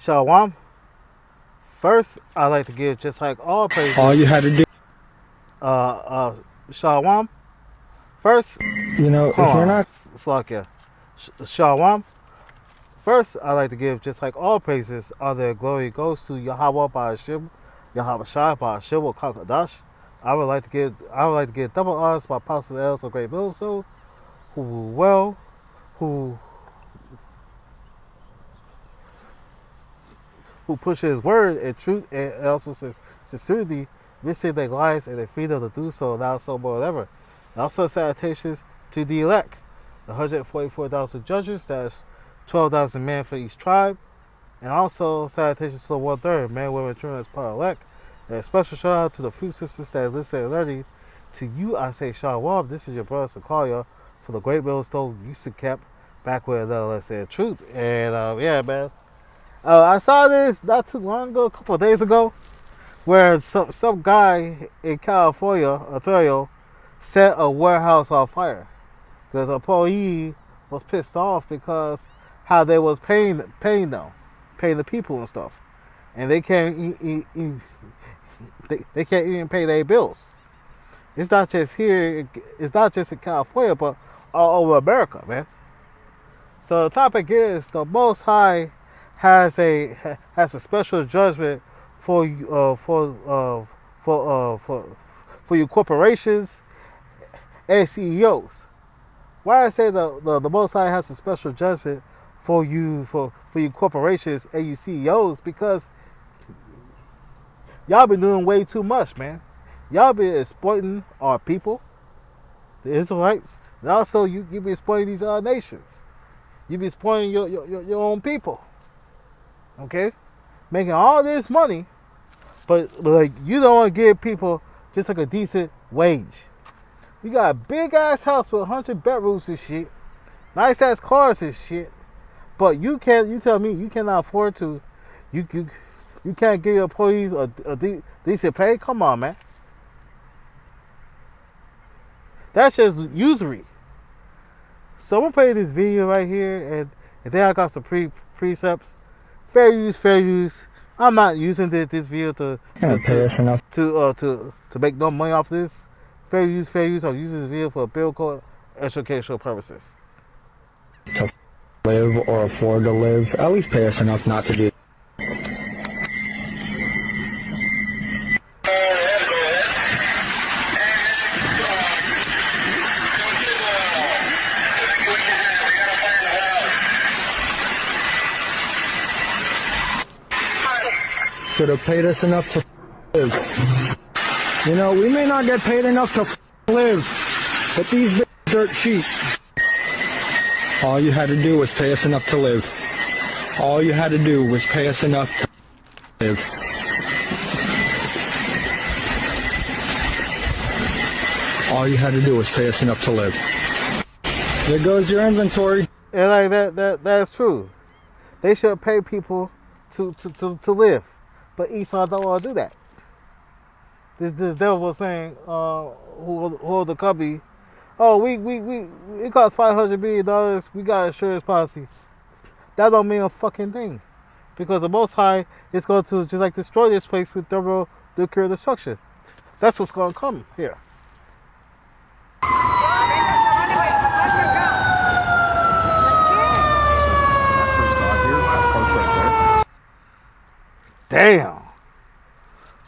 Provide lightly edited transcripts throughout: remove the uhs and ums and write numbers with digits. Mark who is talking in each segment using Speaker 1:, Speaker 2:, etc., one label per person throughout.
Speaker 1: Shalom. First, I'd like to give just like all praises.
Speaker 2: All you had to do,
Speaker 1: Uh, uh, Shalom. First,
Speaker 2: you know, if
Speaker 1: hold
Speaker 2: you're
Speaker 1: on,
Speaker 2: not
Speaker 1: Slakia. Shalom. First, I'd like to give just like all praises. All the glory goes to Yahweh Ba'ashim, Yahweh Shai Ba'ashim Kakadash. I would like to give double honors by Apostle El so great Milso, who who push his word and truth and also sincerity, risking their lives and their freedom to do so, now so more than ever. And also salutations to the elect, the 144,000 judges, that's 12,000 men for each tribe, and also salutations to the 1/3, men, women, children, as part elect. And a special shout out to the few sisters that listen and learning. To you, I say Shalom. This is your brother Sakalia for the Great Millstone used to kept back where let's say truth. And yeah, man. I saw this not too long ago, a couple of days ago, where some guy in California, Ontario, set a warehouse on fire because a employee was pissed off because how they was paying the people and stuff, and they can't they can't even pay their bills. It's not just here. It's not just in California, but all over America, man. So the topic is the Most High has a special judgment for you corporations and CEOs. Why I say the Most High has a special judgment for you corporations and you CEOs, because y'all been doing way too much, man. Y'all been exploiting our people, the Israelites, and also you be exploiting these other nations. You be exploiting your own people. Okay, making all this money, but like you don't want to give people just like a decent wage. You got a big ass house with 100 bedrooms and shit, nice ass cars and shit, but you can't. You tell me you cannot afford to, you can't give your employees a decent pay? Come on, man. That's just usury. So I'm gonna play this video right here, and then I got some precepts. Fair use. I'm not using this video to make no money off this. Fair use. I'm using this video for biblical educational purposes.
Speaker 2: to live or afford to live, at least pay us enough not to do. Should have paid us enough to live. You know, we may not get paid enough to live, but these dirt cheap. All you had to do was pay us enough to live. All you had to do was pay us enough to live. All you had to do was pay us enough to live. There goes your inventory.
Speaker 1: And like that's true. They should pay people to live. But Esau don't want to do that. This devil was saying, who the company, oh, it costs $500 million. We got insurance policy. That don't mean a fucking thing, because the Most High is going to just like destroy this place with nuclear destruction. That's what's going to come here. Damn.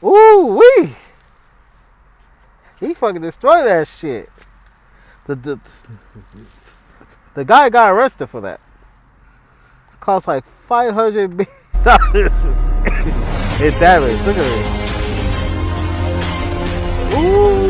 Speaker 1: Ooh wee. He fucking destroyed that shit. The guy got arrested for that. Cost like $500 million in damage. Look at this. Ooh.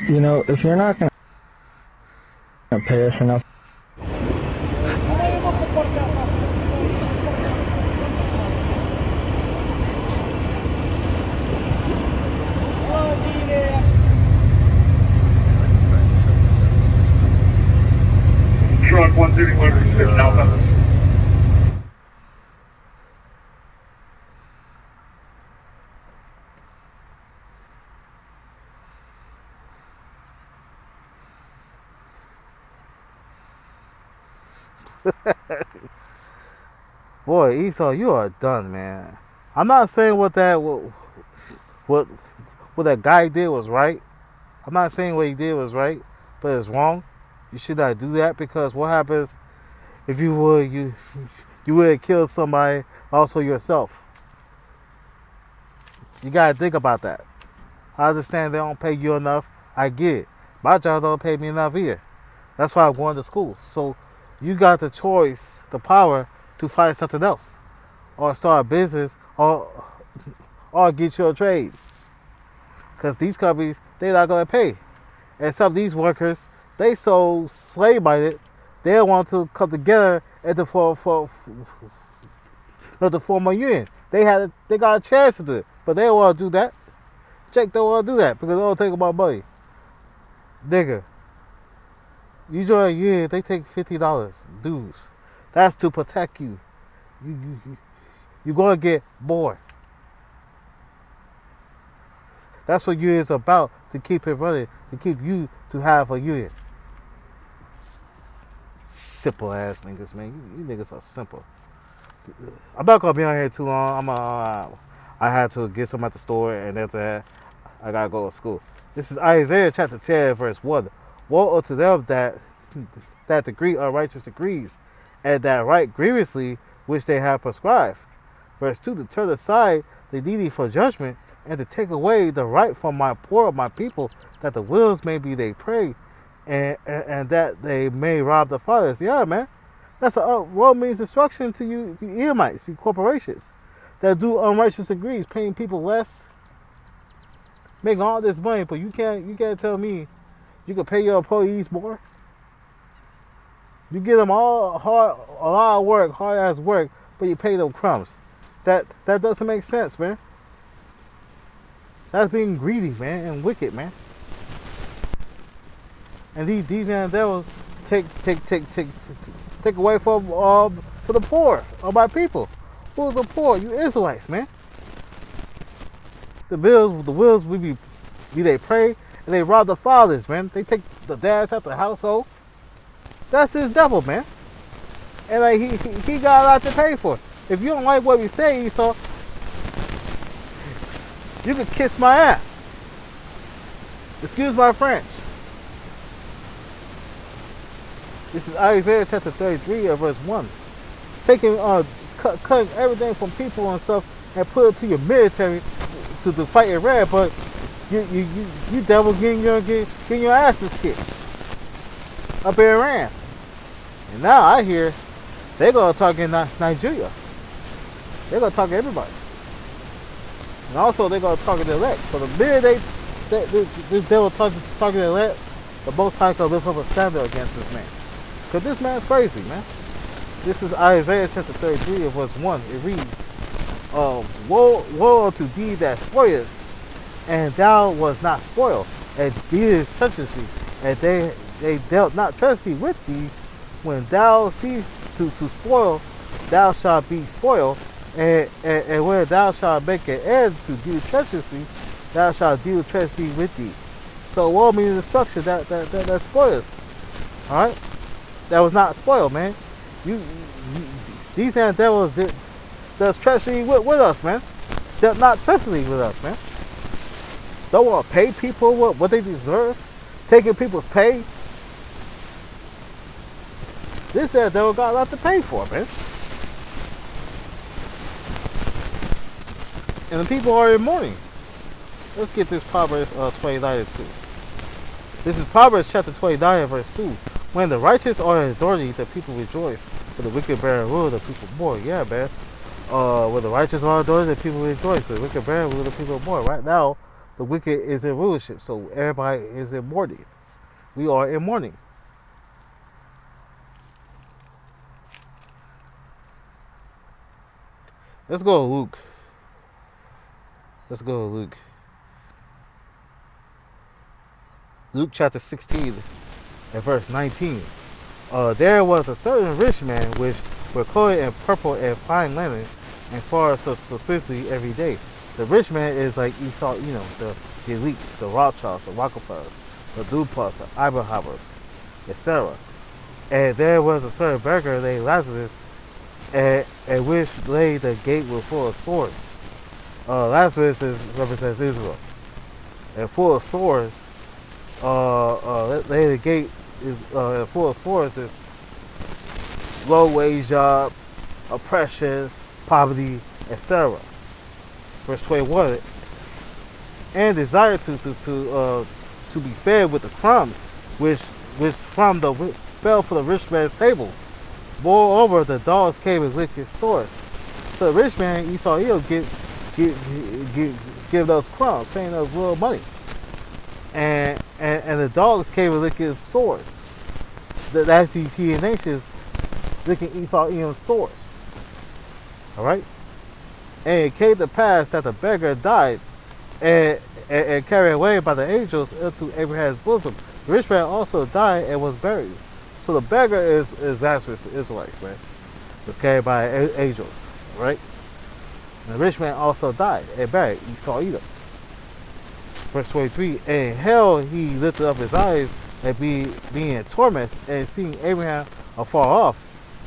Speaker 2: You know, if you're not going to pay us enough.
Speaker 1: Boy, Esau, you are done, man. I'm not saying what what that guy did was right. I'm not saying what he did was right, but it's wrong. You should not do that because what happens if you would kill somebody, also yourself. You gotta think about that. I understand they don't pay you enough. I get it. My job don't pay me enough either. That's why I'm going to school. So you got the choice, the power to find something else, or start a business, or get you a trade. Because these companies, they're not gonna pay. And some of these workers, they so slave minded, they want to come together at the form a union. They got a chance to do it, but they don't want to do that. Jake don't want to do that because they don't take about money. Nigga, you join a union, they take $50 dues. That's to protect you. You're gonna get bored. That's what union's about, to keep it running, to keep you to have a union. Simple ass niggas, man. You niggas are simple. I'm not gonna be on here too long. I had to get some at the store, and after that, I gotta go to school. This is Isaiah chapter 10, verse 1. Woe unto them that degree unrighteous degrees, and that write grievously which they have prescribed. Verse 2, to turn aside the needy for judgment, and to take away the right from my poor of my people, that the wills may be their prey, and that they may rob the fathers. Yeah, man. That's a world means instruction to you Edomites, you corporations that do unrighteous degrees, paying people less, making all this money, but you can't tell me you can pay your employees more. You give them all a lot of work, hard ass work, but you pay them crumbs. That doesn't make sense, man. That's being greedy, man, and wicked, man. And these devils take away from for the poor of my people. Who's the poor? You Israelites, man. The wills we be they pray and they rob the fathers, man. They take the dads out the household. That's his devil, man. And like he got a lot to pay for. If you don't like what we say, Esau, you can kiss my ass. Excuse my French. This is Isaiah chapter 33 verse 1. Taking cutting everything from people and stuff and put it to your military to fight Iran, but you devils getting your asses kicked up in Iran. And now I hear they're gonna talk in Nigeria. They're gonna talk to everybody. And also they're gonna talk to the elect. So the minute this devil talking to the elect, the Most High can lift up a standard against this man. Because this man's crazy, man. This is Isaiah chapter 33 verse 1. It reads, woe unto thee that spoilest, and thou was not spoiled, and didst treacherously, and they dealt not treacherously with thee. When thou cease to spoil, thou shalt be spoiled, and when thou shalt make an end to deal treacherously, thou shalt deal treacherously with thee. So woe means destruction that spoils. Alright? That was not spoiled, man. These devils does treachery with us, man. They're not treachery with us, man. Don't want to pay people what they deserve, taking people's pay. This devil got a lot to pay for, man. And the people are in mourning. Let's get this Proverbs 29 and 2. This is Proverbs chapter 29 verse 2. When the righteous are in authority, the people rejoice. When the wicked bear rule, the people mourn. Yeah, man. When the righteous are in authority, the people rejoice. When the wicked bear rule, the people mourn. Right now, the wicked is in rulership, so everybody is in mourning. We are in mourning. Let's go to Luke. Let's go to Luke. Luke chapter 16 and verse 19. There was a certain rich man which were clothed in purple and fine linen, and fared suspiciously every day. The rich man is like Esau, the elites, the Rothschilds, the Rockefellers, the Dupas, the Abrahamers, etc. And there was a certain beggar named Lazarus, and which laid the gate with full of swords. Lazarus represents Israel, and full of swords. Lay the gate is full of swords is low wage jobs, oppression, poverty, etc. Verse 21, and desire to be fed with the crumbs, which from the fell from the rich man's table. Moreover, the dogs came and licked his sores. So the rich man Esau give those crumbs, paying those little money, and the dogs came and licked his sores. That's these heathen nations licking Esau Edom's sores. All right. And it came to pass that the beggar died and carried away by the angels into Abraham's bosom. The rich man also died and was buried. So the beggar is Lazarus, the Israelites, man. Was carried by angels, right? And the rich man also died and buried Esau Edom. Verse 23, and in hell he lifted up his eyes and being in torment and seeing Abraham afar off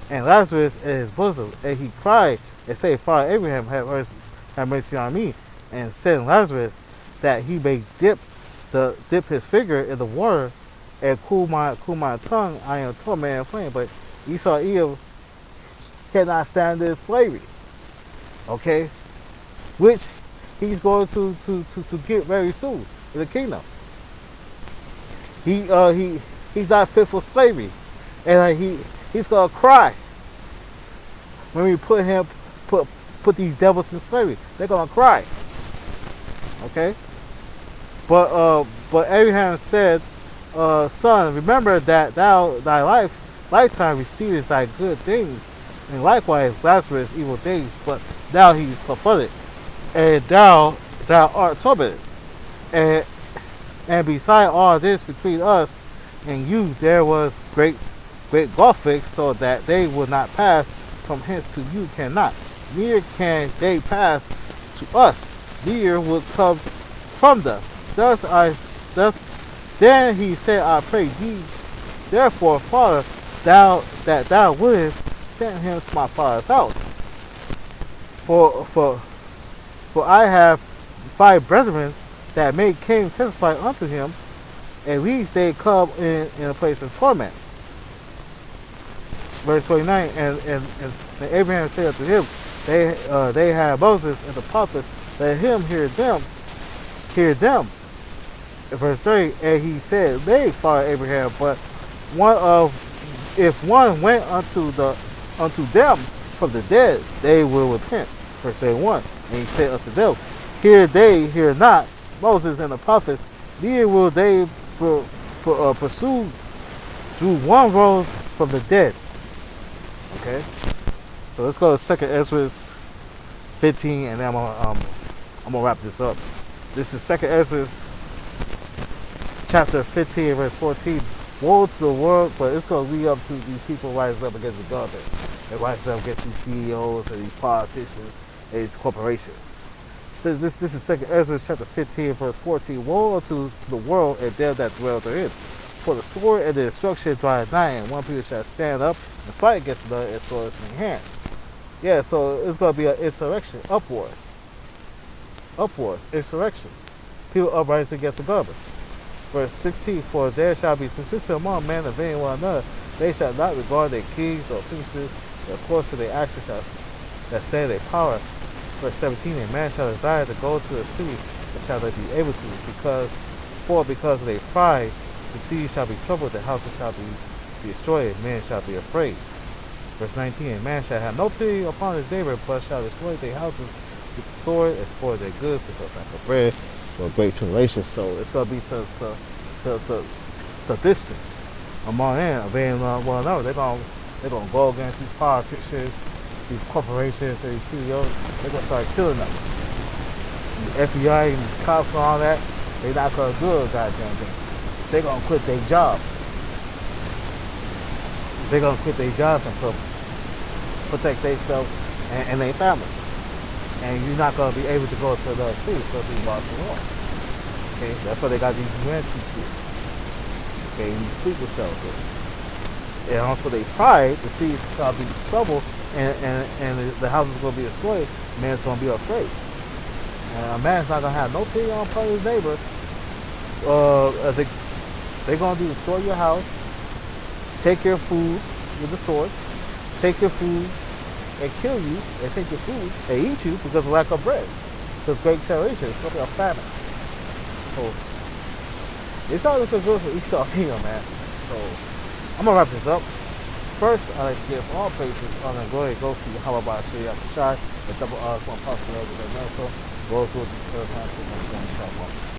Speaker 1: and Lazarus in his bosom. And he cried and said, Father Abraham, have mercy on me, and send Lazarus that he may dip his finger in the water and cool my tongue. I am tormented and flame. But Esau Edom cannot stand this slavery. Okay? Which he's going to get very soon in the kingdom. He's not fit for slavery. And he's gonna cry when we put these devils in slavery. They're gonna cry. Okay? But Abraham said, son, remember that thy lifetime receivest thy good things, and likewise Lazarus evil things, but now he's confudded, and thou art tormented. And beside all this between us and you there was great gulf fixed, so that they will not pass from hence to you cannot. Neither can they pass to us, neither will come from us. Then he said, I pray thee, therefore, Father, thou wouldest send him to my father's house. For I have 5 brethren that made Cain testify unto him, at least they come in a place of torment. Verse 29, and Abraham said unto him, they have Moses and the prophets, let him hear them. Verse 30, and he said, they, Father Abraham, but if one went unto them from the dead, they will repent. Verse 31, and he said unto them, hear not Moses and the prophets, neither will they pursue through one rose from the dead. Okay, so let's go to 2nd Ezra 15, and then I'm gonna wrap this up. This is 2nd Ezra chapter 15, verse 14. Woe to the world, but it's gonna lead up to these people rising up against the government, and rising up against these CEOs and these politicians and these corporations. So this is 2nd Ezra chapter 15, verse 14. Woe to the world and them that dwell therein. For the sword and the destruction draweth nigh, and one people shall stand up and fight against another, and swords in their hands. Yeah, so it's going to be an insurrection, upwards, insurrection. People uprising against the government. Verse 16, for there shall be consistent among men of any one another. They shall not regard their kings nor princes, their course of their actions that say their power. Verse 17, a man shall desire to go to a city, and shall they be able to, because of their pride, the city shall be troubled, the houses shall be destroyed, men shall be afraid. Verse 19, a man shall have no pity upon his neighbor, but shall destroy their houses with the sword and spoil their goods, because lack of bread or great tribulation. So it's going to be sadistic among them, obeying one another. They're going to go against these politicians, these corporations, and these CEOs. They're going to start killing them. And the FBI and these cops and all that, they're not going to do a goddamn thing. They're going to quit their jobs. They're going to quit their jobs and protect themselves and their families. And you're not going to be able to go to another city. It's going to be lost and war. Okay, that's why they got these UN troops here. Okay, and these sleeper cells here. and also their pride to see shall be trouble, and the house is going to be destroyed. Man's going to be afraid. And a man's not going to have no pity on part of his neighbor. They're going to destroy your house, take your food with the sword, take your food and kill you, and take your food and eat you because of lack of bread. Because great tribulation, it's going to be a famine. So, it's not looking good for Esau Kingdom, man. So, I'm going to wrap this up. First, I'd like to give all praises. I'm going to go ahead and go see how about Shia Shai, the double one possible, and also go through this third time.